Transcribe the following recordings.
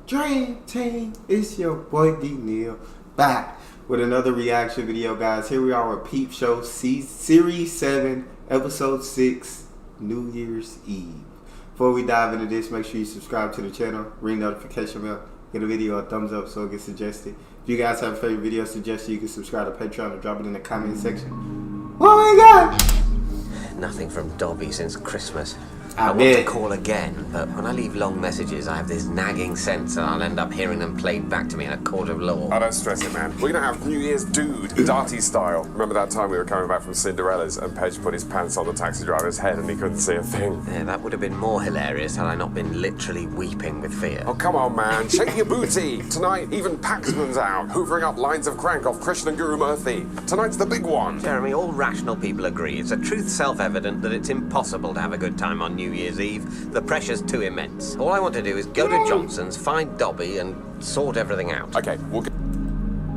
Dream Team? It's your boy D Neil back with another reaction video, guys. Here we are with Peep Show Series 7, Episode 6, New Year's Eve. Before we dive into this, make sure you subscribe to the channel, ring notification bell, give the video a thumbs up so it gets suggested. If you guys have a favorite video suggestion, you can subscribe to Patreon or drop it in the comment section. What we got? Nothing from Dobby since Christmas. I want to call again, but when I leave long messages, I have this nagging sense that I'll end up hearing them played back to me in a court of law. Oh, don't stress it, man. We're gonna have New Year's Dude, Darty style. Remember that time we were coming back from Cinderella's and Pedge put his pants on the taxi driver's head and he couldn't see a thing? Yeah, that would have been more hilarious had I not been literally weeping with fear. Oh, come on, man. Shake your booty. Tonight, even Paxman's out, hoovering up lines of crank off Krishna Guru Murthy. Tonight's the big one. Jeremy, all rational people agree it's a truth self-evident that it's impossible to have a good time on New Year's Eve. The pressure's too immense. All I want to do is go to Johnson's, find Dobby, and sort everything out. Okay, we'll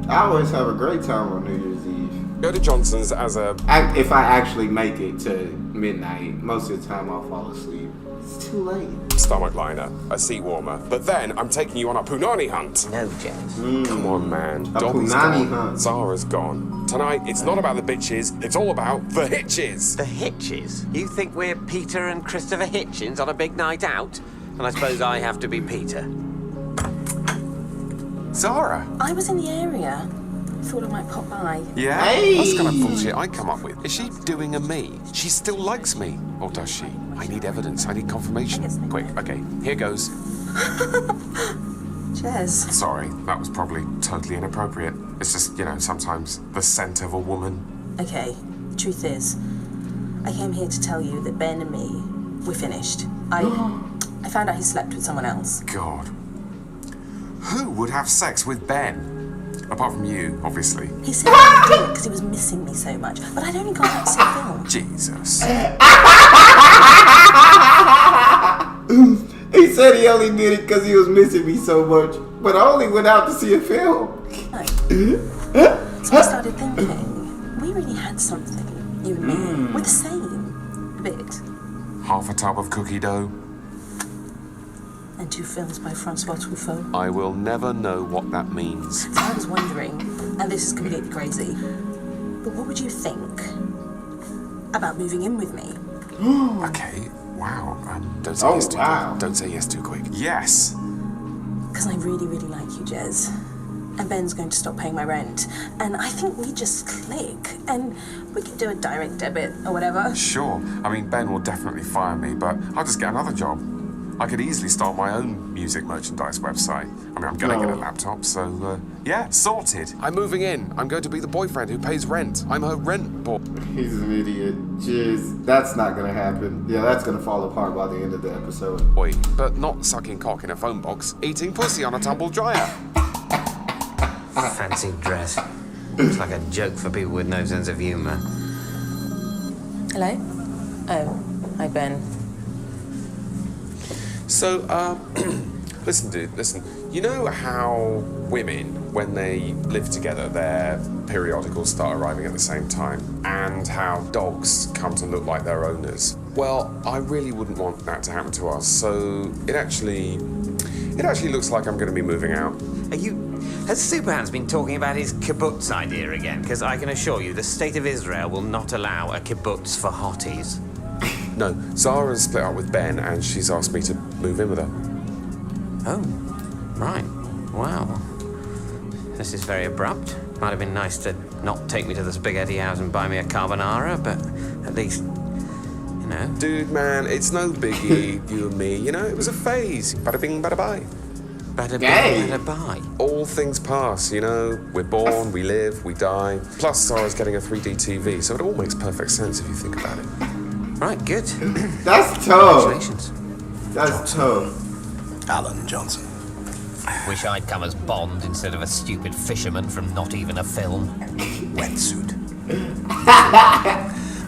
I always have a great time on New Year's Eve. go to Johnson's as a... If I actually make it to midnight, most of the time I'll fall asleep. It's too late. stomach liner, a seat warmer. But then I'm taking you on a punani hunt. No, Jess. Come on, man. A Dobby's punani gone. hunt. Zara's gone. Tonight, it's not about the bitches, it's all about the hitches. The Hitches? You think we're Peter and Christopher Hitchens on a big night out? And I suppose I have to be Peter. Zara. I was in the area. Thought I might pop by. Yeah? Hey. That's kind of bullshit I come up with. Is she doing a me? She still likes me. Or does she? I need evidence. I need confirmation. Quick, okay, here goes. Cheers. Sorry, that was probably totally inappropriate. It's just, you know, sometimes the scent of a woman. Okay, the truth is, I came here to tell you that Ben and me, we're finished. I found out he slept with someone else. God. Who would have sex with Ben? Apart from you, obviously. He said he did because he was missing me so much, but I'd only gone out to see a film. Jesus. He said he only did it because he was missing me so much, but I only went out to see a film. So I started thinking, we really had something, you and me. We're the same. A bit. Half a tub of cookie dough. And 2 films by Francois Truffaut. I will never know what that means. So I was wondering, and this is completely crazy, but what would you think about moving in with me? Okay, wow. Don't say yes too quick. Don't say yes too quick. Yes! Because I really, really like you, Jez. And Ben's going to stop paying my rent. And I think we just click. And we could do a direct debit or whatever. Sure. I mean, Ben will definitely fire me, but I'll just get another job. I could easily start my own music merchandise website. I mean, I'm gonna get a laptop, so, yeah, sorted. I'm moving in. I'm going to be the boyfriend who pays rent. I'm her rent boy. He's an idiot. Jeez, that's not gonna happen. Yeah, that's gonna fall apart by the end of the episode. But not sucking cock in a phone box, eating pussy on a tumble dryer. Fancy dress. Looks like a joke for people with no sense of humour. Hello? Oh, hi, Ben. So, listen, dude, listen. You know how women, when they live together, their periodicals start arriving at the same time, and how dogs come to look like their owners? Well, I really wouldn't want that to happen to us, so it actually looks like I'm going to be moving out. Has Superhand's been talking about his kibbutz idea again? Because I can assure you, the state of Israel will not allow a kibbutz for hotties. No, Zara's split up with Ben, and she's asked me to move in with her. Oh, right. Wow. This is very abrupt. Might have been nice to not take me to the spaghetti house and buy me a carbonara, but at least, you know. Dude, man, it's no biggie, you and me. You know, it was a phase. Bada bing, bada bye. Bada bing, bada bye. All things pass, you know. We're born, we live, we die. Plus, Zara's getting a 3D TV, so it all makes perfect sense if you think about it. Right, good. That's tough. Congratulations. That's tough. Alan Johnson. Wish I'd come as Bond instead of a stupid fisherman from not even a film. Wetsuit.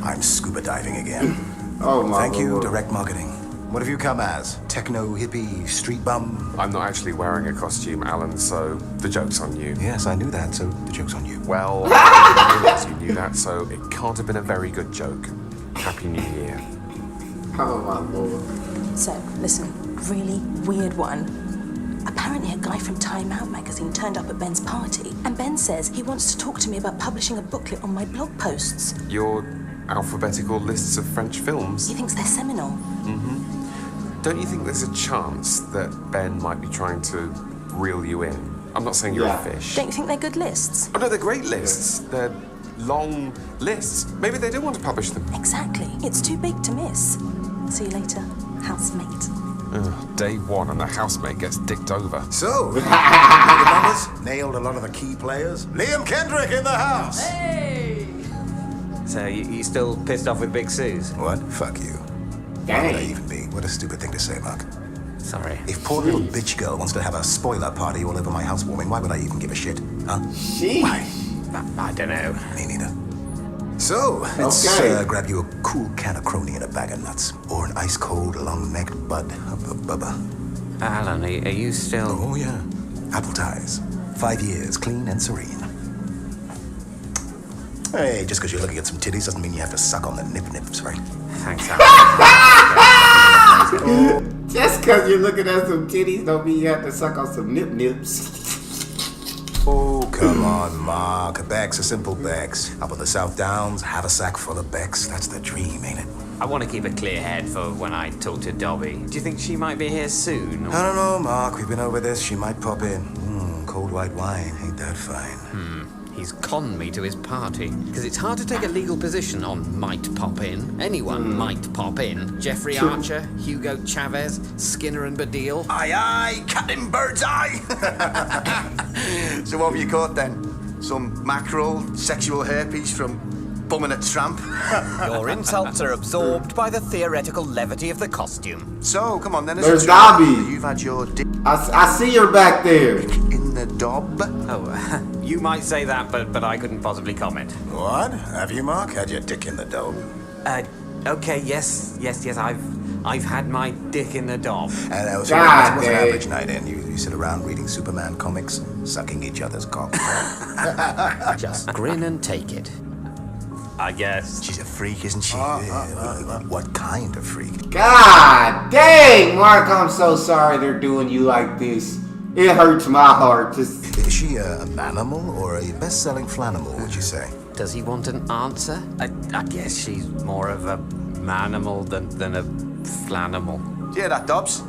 I'm scuba diving again. Oh my Thank you, Lord. direct marketing. What have you come as? Techno, hippie, street bum? I'm not actually wearing a costume, Alan, so the joke's on you. Yes, I knew that, so the joke's on you. Well, I realised you knew that, so it can't have been a very good joke. Happy New Year. Oh my Lord. So, listen, really weird one. Apparently Apparently a guy from Time Out magazine turned up at Ben's party, and Ben says he wants to talk to me about publishing a booklet on my blog posts. Your alphabetical lists of French films? He thinks they're seminal. Don't you think there's a chance that Ben might be trying to reel you in? I'm not saying you're a fish. Don't you think they're good lists? Oh no, they're great lists. They're long lists. Maybe they do want to publish them. Exactly. It's too big to miss. See you later, housemate. Day one and the housemate gets dicked over. So, the numbers nailed a lot of the key players. Liam Kendrick in the house. So you still pissed off with Big Suze? What? Fuck you. Why would I even be? What a stupid thing to say, Mark. Sorry. If poor little bitch girl wants to have a spoiler party all over my housewarming, why would I even give a shit? Huh? Why? I don't know. Me neither. So, let's grab you a cool can of crony and a bag of nuts. Or an ice-cold, long-necked bud of a bubba. Alan, are you still... Oh, yeah. Apple ties. 5 years, clean and serene. Hey, just because you're looking at some titties doesn't mean you have to suck on the nip-nips, right? Thanks, Alan. Just because you're looking at some titties don't mean you have to suck on some nip-nips. Oh, come on, Mark. Becks are simple Becks. Up on the South Downs, have a sack full of Becks. That's the dream, ain't it? I want to keep a clear head for when I talk to Dobby. Do you think she might be here soon? I don't know, Mark. We've been over this. She might pop in. Cold white wine. Ain't that fine? He's conned me to his party. Because it's hard to take a legal position on might pop in. Anyone might pop in. Jeffrey Archer, Hugo Chavez, Skinner and Badil. Aye, aye, Captain Birdseye. So what have you caught then? Some mackerel, sexual hairpiece from bumming a tramp? Your insults are absorbed by the theoretical levity of the costume. So, come on then. There's Dobby. You've had your dick I see her back there. in the dob. Oh, you might say that, but I couldn't possibly comment. What? Have you, Mark? Had your dick in the dob? Okay, yes, I've had my dick in the dob. And what's God an dang. average night in? You sit around reading Superman comics, sucking each other's cock. Just grin and take it. I guess. She's a freak, isn't she? What kind of freak? God dang, Mark, I'm so sorry they're doing you like this. It hurts my heart. Just Is she a manimal or a best-selling flanimal, would you say? Does he want an answer? I guess she's more of a manimal than a flanimal. Yeah, that Dobbs.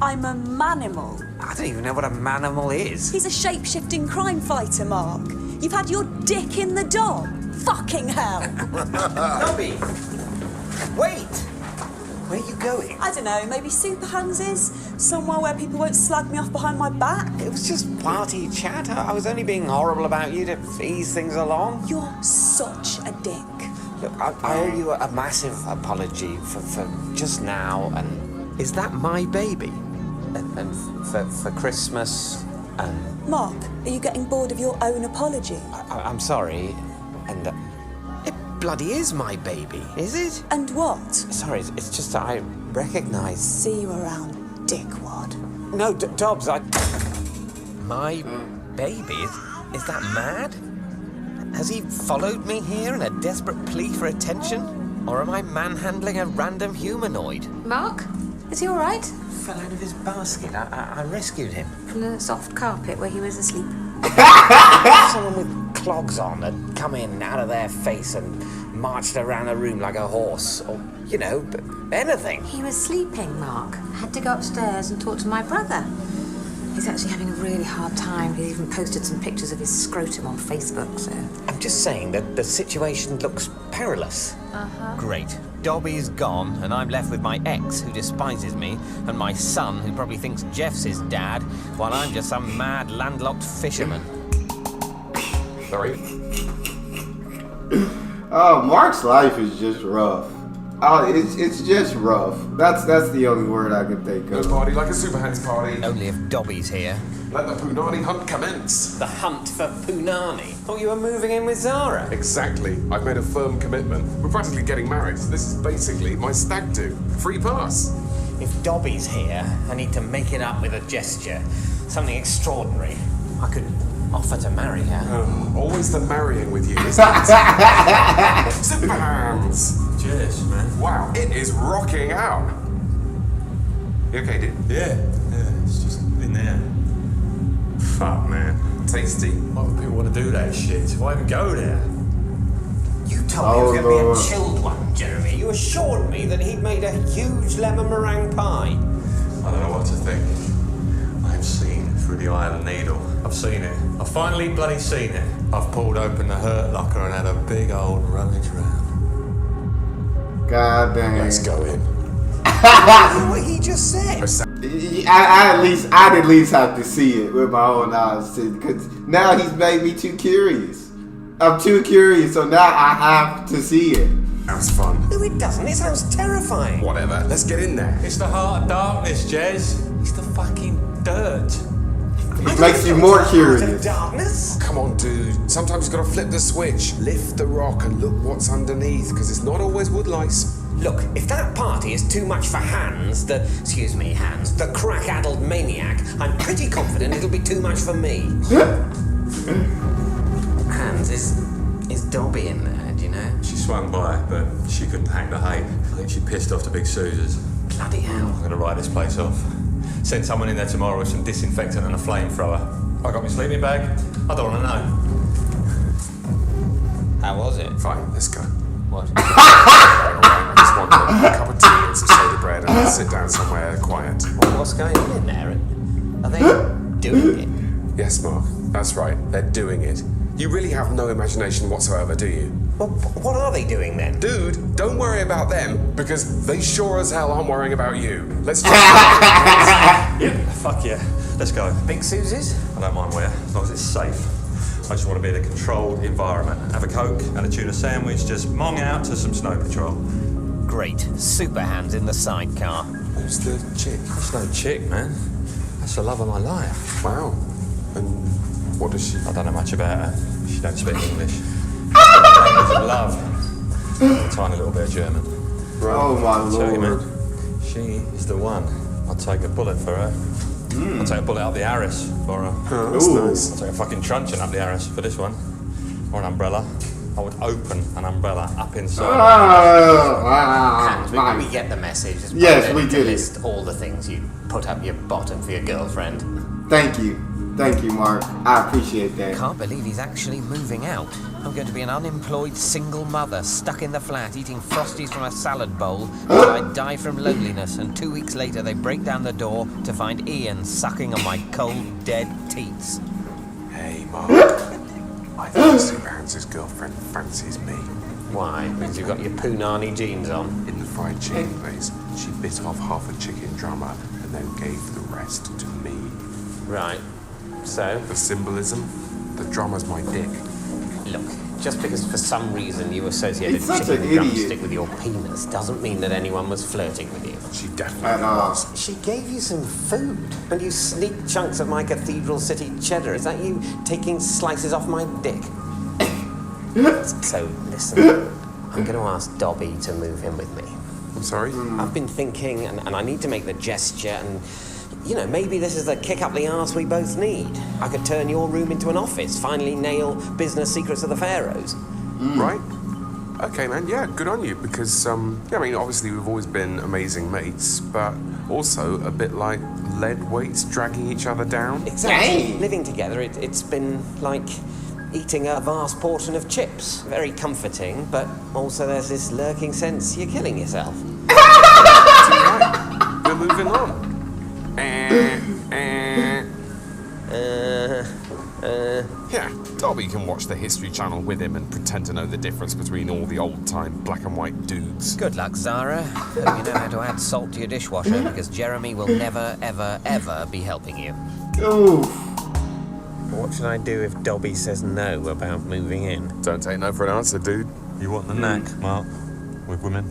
I'm a manimal. I don't even know what a manimal is. He's a shape-shifting crime fighter, Mark. You've had your dick in the dob. Fucking hell. Dobby! Wait! Where are you going? I don't know, maybe Super Hansies? Somewhere where people won't slag me off behind my back? It was just party chat. I was only being horrible about you to ease things along. You're such a dick. Look, I owe you a massive apology for just now, and is that my baby? And for Christmas, and Mark, are you getting bored of your own apology? I'm sorry, and it bloody is my baby, is it? And what? Sorry, it's just that I recognise. See you around, dickwad. No, Dobbs, my baby? Is that mad? Has he followed me here in a desperate plea for attention? Or am I manhandling a random humanoid? Mark, is he all right? Fell out of his basket. I rescued him. From the soft carpet where he was asleep. Someone with clogs on had come in out of their face and marched around the room like a horse. Or, you know, anything. He was sleeping, Mark. I had to go upstairs and talk to my brother. He's actually having a really hard time. He even posted some pictures of his scrotum on Facebook, so... I'm just saying that the situation looks perilous. Great. Dobby's gone, and I'm left with my ex, who despises me, and my son, who probably thinks Jeff's his dad, while I'm just some mad landlocked fisherman. Sorry? oh, Mark's life is just rough. Oh, it's just rough. That's the only word I can think No of. party like a super hands party. Only if Dobby's here. Let the Punani hunt commence. The hunt for Punani. Thought you were moving in with Zara. Exactly. I've made a firm commitment. We're practically getting married. This is basically my stag do. Free pass. If Dobby's here, I need to make it up with a gesture. Something extraordinary. I could offer to marry her. Always the marrying with you, isn't it? Super hands. Cheers, man. Wow, it is rocking out. You okay, dude? Yeah. It's just in there. Fuck, man. Tasty. Why would people want to do that shit? Why even go there? You told me it was going to be a chilled one, Jeremy. You assured me that he'd made a huge lemon meringue pie. I don't know what to think. I've seen it through the eye of the needle. I've seen it. I've finally bloody seen it. I've pulled open the hurt locker and had a big old rummage round. God damn. Let's go in. What he just said. I'd at least have to see it with my own eyes, because now he's made me too curious. I'm too curious, so now I have to see it. Sounds fun. No, it doesn't. It sounds terrifying. Whatever. Let's get in there. It's the heart of darkness, Jez. It's the fucking dirt. It makes you more curious. Darkness? Come on, dude. Sometimes you gotta flip the switch, lift the rock, and look what's underneath, because it's not always woodlice. Look, if that party is too much for Hans, the crack-addled maniac, I'm pretty confident it'll be too much for me. Hans, is Dobby in there, do you know? She swung by, but she couldn't hack the hate. I think she pissed off the big Susas. Bloody hell. I'm gonna write this place off. Send someone in there tomorrow with some disinfectant and a flamethrower. I got my sleeping bag. I don't want to know. How was it? Fine, let's go. What? I just want a cup of tea and some soda bread and let's sit down somewhere quiet. What's going on in there? Are they doing it? Yes, Mark, that's right. They're doing it. You really have no imagination whatsoever, do you? Well, what are they doing then? Dude, don't worry about them, because they sure as hell aren't worrying about you. Let's just... Yeah, fuck yeah. Let's go. Big Susie's? I don't mind where, as long as it's safe. I just want to be in a controlled environment. Have a Coke and a tuna sandwich, just mong out to some snow patrol. Great. Super Hands in the sidecar. Who's the chick? That's no chick, man. That's the love of my life. Wow. And what does she... I don't know much about her. She don't speak English. Language of love. A tiny little bit of German. Oh my Tell you, lord. man, she is the one. I'll take a bullet for her. I'll take a bullet up the Harris for her. Oh, that's nice. I'll take a fucking truncheon up the Harris for this one. Or an umbrella. I would open an umbrella up inside. Hans, we get the message. It's Yes, probably we to get it. list all the things you put up your bottom for your girlfriend. Thank you, Mark. I appreciate that. Can't believe he's actually moving out. I'm going to be an unemployed single mother stuck in the flat eating Frosties from a salad bowl until I die from loneliness, and 2 weeks later they break down the door to find Ian sucking on my cold, dead teats. Hey, Mark. I think Super Hans' girlfriend fancies me. Why? Because you've got your punani jeans on. In the fried chicken place, she bit off half a chicken drummer and then gave the rest to me. Right. So? The symbolism? The drummer's my dick. Look, just because for some reason you associated He's such chicken an drumstick idiot. with your penis doesn't mean that anyone was flirting with you. She definitely was. She gave you some food, and you sneaked chunks of my Cathedral City cheddar. Is that you taking slices off my dick? So, listen, I'm going to ask Dobby to move in with me. I'm sorry? I've been thinking, and I need to make the gesture, and, you know, maybe this is the kick up the arse we both need. I could turn your room into an office, finally nail business secrets of the pharaohs. Right? Okay, man, yeah, good on you, because, I mean, obviously we've always been amazing mates, but also a bit like lead weights dragging each other down. Exactly. Dang. Living together, it's been like eating a vast portion of chips. Very comforting, but also there's this lurking sense you're killing yourself. Right. We're moving on. Yeah, Dobby can watch the History Channel with him and pretend to know the difference between all the old-time black and white dudes. Good luck, Zara. Hope you know how to add salt to your dishwasher, because Jeremy will never, ever, ever be helping you. Ooh. What should I do if Dobby says no about moving in? Don't take no for an answer, dude. You want the knack, Mark? With women?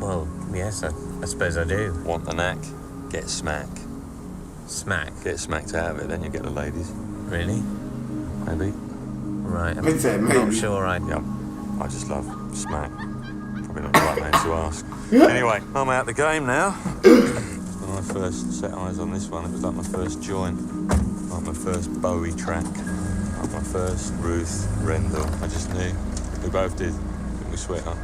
Well, yes, I suppose I do. Want the knack? Get smack. Smack. Get smacked out of it, then you get the ladies. Really? Maybe. Right. He said I'm maybe. not sure I... Yep. I just love smack. Probably not the right name to ask. Anyway, I'm out the game now. When I first set eyes on this one, it was like my first joint. Like my first Bowie track. Like my first Ruth Rendell. I just knew. We both did. Didn't we, sweetheart?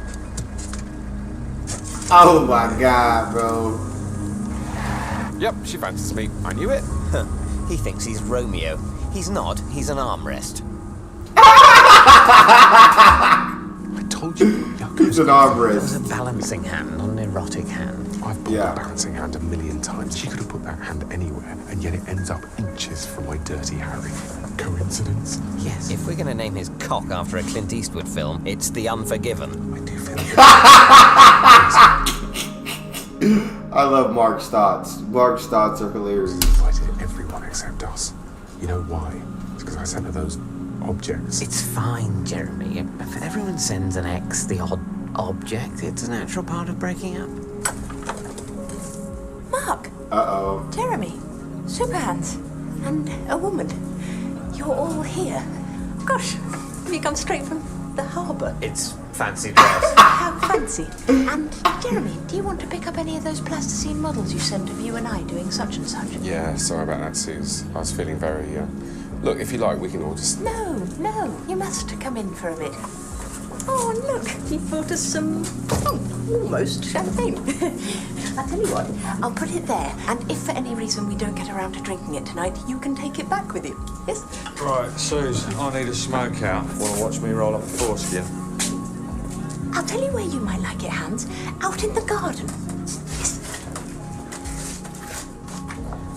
Oh my god, bro. Yep, she fancies me. I knew it. He thinks he's Romeo. He's not. He's an armrest. I told you. He's an It was armrest. a balancing hand, not an erotic hand. I've bought a balancing hand 1,000,000 times. She could have put that hand anywhere, and yet it ends up inches from my dirty Harry. Coincidence? Yes. If we're going to name his cock after a Clint Eastwood film, it's The Unforgiven. I do feel I love Mark's thoughts. Mark's thoughts are hilarious. invited everyone except us. You know why? It's because I sent her those objects. It's fine, Jeremy. If everyone sends an ex the odd object, it's a natural part of breaking up. Mark, Uh-oh. Jeremy, Superhands, and a woman. You're all here. Gosh, have you come straight from the harbour? It's fancy dress. How fancy. And Jeremy, do you want to pick up any of those plasticine models you sent of you and I doing such and such? Yeah, sorry about that, Suze. I was feeling very, Look, if you like, we can all just... No, you must come in for a bit. Oh, look, he brought us some, almost champagne. I'll tell you what, I'll put it there, and if for any reason we don't get around to drinking it tonight, you can take it back with you, yes? Right, Suze, I need a smoke out. Want to watch me roll up a foreskin? I'll tell you where you might like it, Hans. Out in the garden. Yes.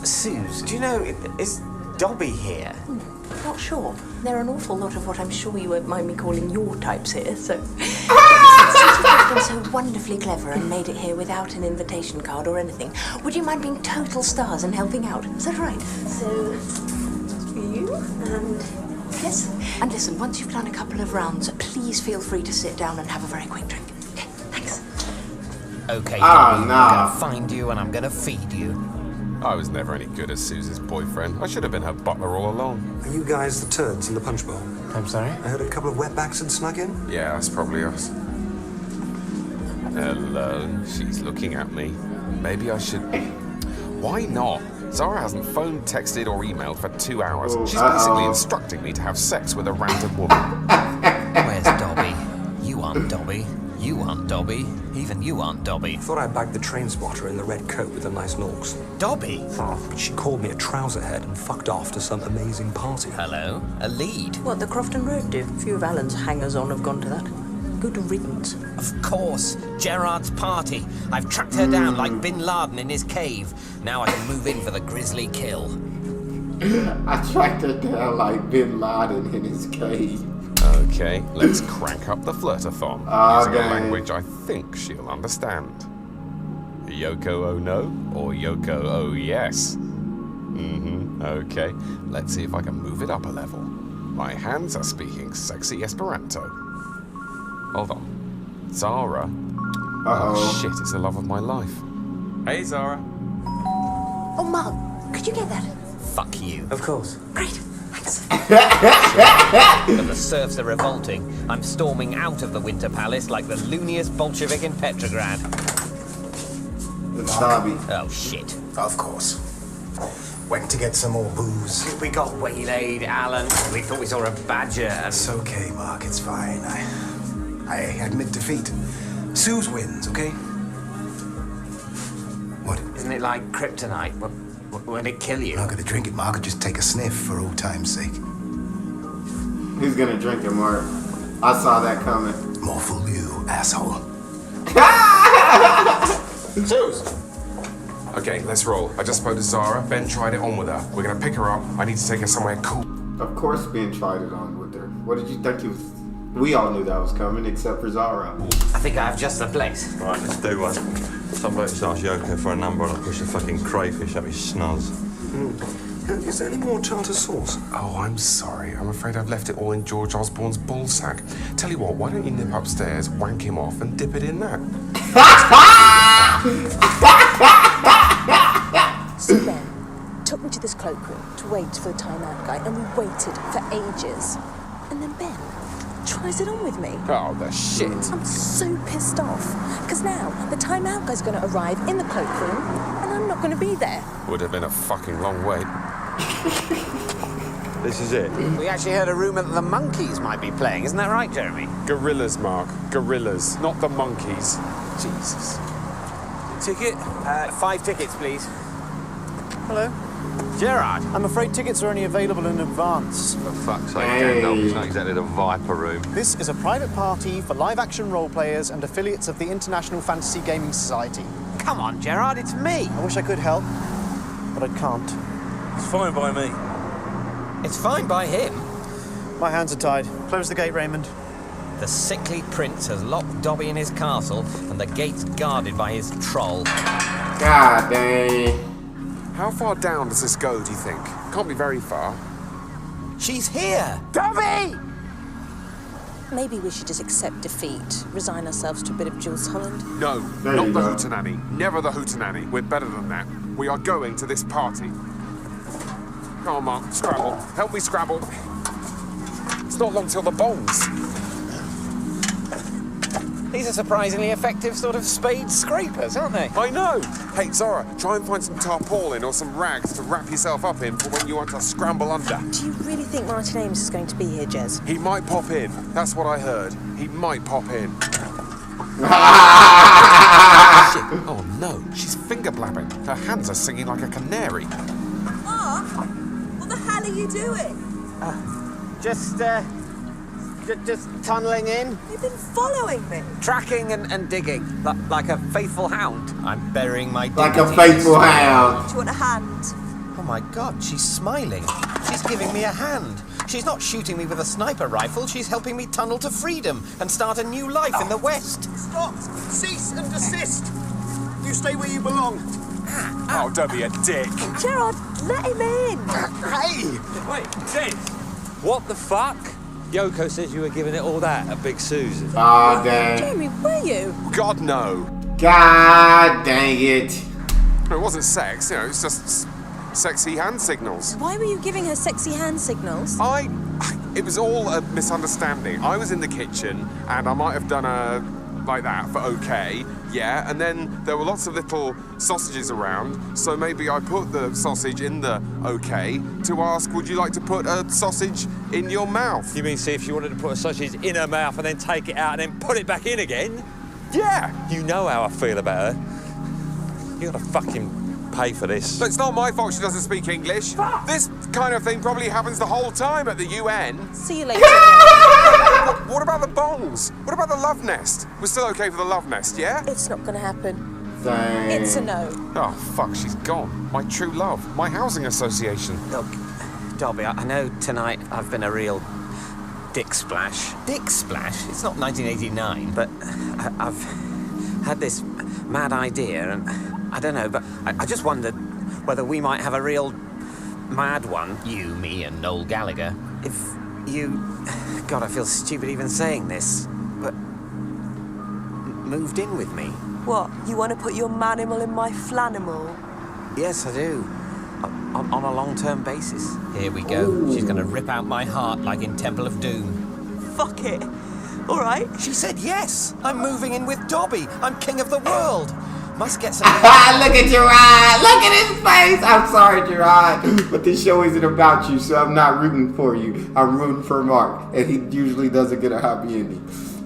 Suze, do you know, is Dobby here? Not sure. There are an awful lot of what I'm sure you won't mind me calling your types here, so... Since you've been so wonderfully clever and made it here without an invitation card or anything, would you mind being total stars and helping out? Is that right? So, for you, and... Yes? And listen, once you've done a couple of rounds, please feel free to sit down and have a very quick drink. Okay, thanks. Okay, Ah, Dobby, nah. I'm going to find you and I'm going to feed you. I was never any good as Suze's boyfriend. I should have been her butler all along. Are you guys the turds in the punch bowl? I'm sorry? I heard a couple of wetbacks had snuck in. Yeah, that's probably us. Hello, she's looking at me. Maybe I should... Why not? Zara hasn't phoned, texted, or emailed for 2 hours. She's basically instructing me to have sex with a random woman. Where's Dobby? You aren't Dobby. You aren't Dobby. Even you aren't Dobby. Thought I bagged the train spotter in the red coat with the nice norks. Dobby? Oh, but she called me a trouser head and fucked off to some amazing party. Hello? A lead? What, the Crofton Road do? A few of Alan's hangers-on have gone to that. Good riddance. Of course. Gerard's party. I've tracked her down like Bin Laden in his cave. Now I can move in for the grisly kill. I tracked her down like Bin Laden in his cave. Okay, let's crank up the flirtathon using a language I think she'll understand. Yoko oh no or Yoko oh yes? Okay. Let's see if I can move it up a level. My hands are speaking sexy Esperanto. Hold on. Zara? Oh shit, it's the love of my life. Hey Zara. Oh, Mark, could you get that? Fuck you. Of course. Great, thanks. But the serfs are revolting. I'm storming out of the Winter Palace like the looniest Bolshevik in Petrograd. It's Dobby. Oh, shit. Of course. Went to get some more booze. We got waylaid, Alan. We thought we saw a badger and... It's okay, Mark, it's fine. I admit defeat. Suze wins, okay? What? Isn't it like kryptonite? When it kill you? I'm not gonna drink it, Mark. I'll just take a sniff for old time's sake. Who's gonna drink it, Mark? I saw that coming. More fool you, asshole. Suze! Okay, let's roll. I just spoke to Zara. Ben tried it on with her. We're gonna pick her up. I need to take her somewhere cool. Of course Ben tried it on with her. What did you think he was... We all knew that was coming, except for Zara. I think I have just the place. Right, let's do one. Somebody just asked Yoko for a number and I'll push a fucking crayfish up his snuzz. Is there any more tartar sauce? Oh, I'm sorry. I'm afraid I've left it all in George Osborne's ball sack. Tell you what, why don't you nip upstairs, wank him off, and dip it in that? So Ben took me to this cloakroom to wait for the timeout guy, and we waited for ages. And then Ben tries it on with me. Oh, the shit. I'm so pissed off, because now the timeout guy's going to arrive in the cloakroom, and I'm not going to be there. Would have been a fucking long wait. This is it. We actually heard a rumour that the monkeys might be playing. Isn't that right, Jeremy? Gorillas, Mark. Gorillas, not the monkeys. Jesus. Ticket? 5 tickets, please. Hello. Gerard! I'm afraid tickets are only available in advance. For fuck's sake, Gandalf, it's not exactly the Viper Room. This is a private party for live-action role players and affiliates of the International Fantasy Gaming Society. Come on, Gerard, it's me! I wish I could help, but I can't. It's fine by me. It's fine by him. My hands are tied. Close the gate, Raymond. The sickly prince has locked Dobby in his castle, and the gate's guarded by his troll. God dang. How far down does this go, do you think? Can't be very far. She's here! Dobby! Maybe we should just accept defeat, resign ourselves to a bit of Jules Holland. No, There not you the go. Hootenanny. Never the Hootenanny. We're better than that. We are going to this party. Come on, Mark, Scrabble. Help me Scrabble. It's not long till the bongs. These are surprisingly effective sort of spade scrapers, aren't they? I know. Hey, Zara, try and find some tarpaulin or some rags to wrap yourself up in for when you want to scramble under. Do you really think Martin Ames is going to be here, Jez? He might pop in. That's what I heard. He might pop in. Shit. Oh no, she's finger blabbing. Her hands are singing like a canary. Mark, what the hell are you doing? Just tunnelling in, You've been following me. tracking and digging, like a faithful hound. I'm burying my Like a dignity in faithful this hound. Do you want a hand? Oh my God, she's smiling. She's giving me a hand. She's not shooting me with a sniper rifle. She's helping me tunnel to freedom and start a new life in the West. Stop! Cease and desist! You stay where you belong. Oh, don't be a dick. Gerard, let him in. Hey! Wait, Jez! What the fuck? Yoko says you were giving it all that at Big Susan. Aw, dang. Jeremy, were you? God, no. God dang it. It wasn't sex, you know, it's just sexy hand signals. Why were you giving her sexy hand signals? It was all a misunderstanding. I was in the kitchen and I might have done a like that for okay, yeah, and then there were lots of little sausages around, so maybe I put the sausage in the okay to ask, would you like to put a sausage in your mouth? You mean see if she wanted to put a sausage in her mouth and then take it out and then put it back in again? Yeah. You know how I feel about her. You gotta fucking pay for this. So it's not my fault she doesn't speak English. This kind of thing probably happens the whole time at the UN. See you later. What about the bongs? What about the love nest? We're still okay for the love nest, yeah? It's not going to happen. Dang. It's a no. Oh, fuck, she's gone. My true love. My housing association. Look, Dobby, I know tonight I've been a real dick splash, Dick Splash? It's not 1989. but I've had this mad idea, and I don't know, but I just wondered whether we might have a real mad one. You, me, and Noel Gallagher. If you... God, I feel stupid even saying this, but... moved in with me. What, you want to put your manimal in my flanimal? Yes, I do. On a long-term basis. Here we go. She's gonna rip out my heart like in Temple of Doom. Fuck it. All right. She said yes. I'm moving in with Dobby. I'm king of the world. Must get some... Look at Gerard. Look at his face. I'm sorry, Gerard, but this show isn't about you, so I'm not rooting for you. I'm rooting for Mark, and he usually doesn't get a happy ending.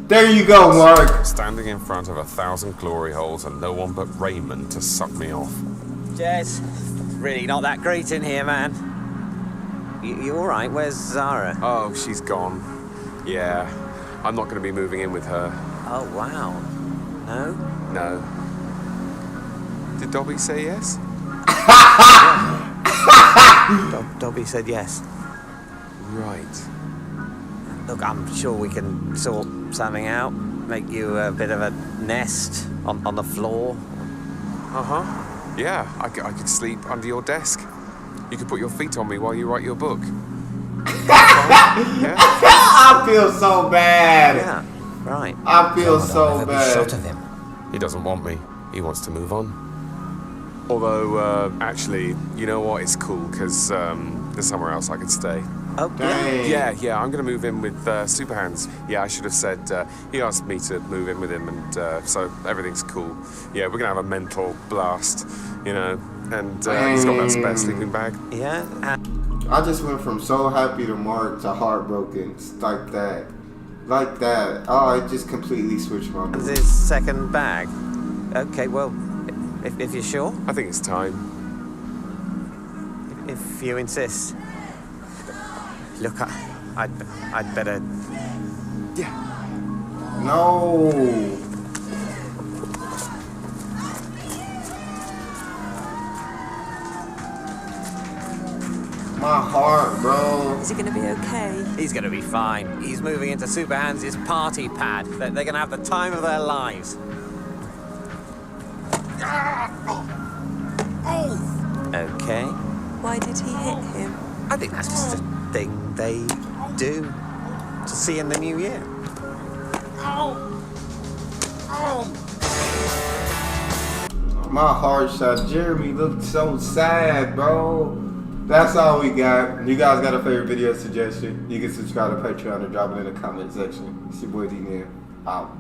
There you go, Mark. Standing in front of 1,000 glory holes and no one but Raymond to suck me off. Jez, really not that great in here, man. You all right? Where's Zara? Oh, she's gone. Yeah, I'm not going to be moving in with her. Oh, wow. No? No. Did Dobby say yes? Dobby said yes. Right. Look, I'm sure we can sort something out. Make you a bit of a nest on the floor. Uh-huh. Yeah, I could sleep under your desk. You could put your feet on me while you write your book. Yeah? I feel so bad. Yeah, right. I feel God, so I'll never be bad. short of him. He doesn't want me. He wants to move on. Although, actually, you know what? It's cool, because there's somewhere else I could stay. Oh, yeah. Yeah, I'm going to move in with Superhands. Yeah, I should have said, he asked me to move in with him, and so everything's cool. Yeah, we're going to have a mental blast, you know, and he's got that spare sleeping bag. Yeah? I just went from so happy to Mark to heartbroken, like that. Like that. Oh, it just completely switched my mood. His second bag. Okay, well, if you're sure. I think it's time. if you insist. Look, I'd better... Yeah. No. My heart, bro. Is he going to be okay? He's going to be fine. He's moving into Super Hans' party pad. They're going to have the time of their lives. Okay. Why did he hit him? I think that's just a thing they do to see in the new year. My heart shot. Jeremy looked so sad, bro. That's all we got. You guys got a favorite video suggestion? You can subscribe to Patreon or drop it in the comment section. It's your boy D-Man. Out.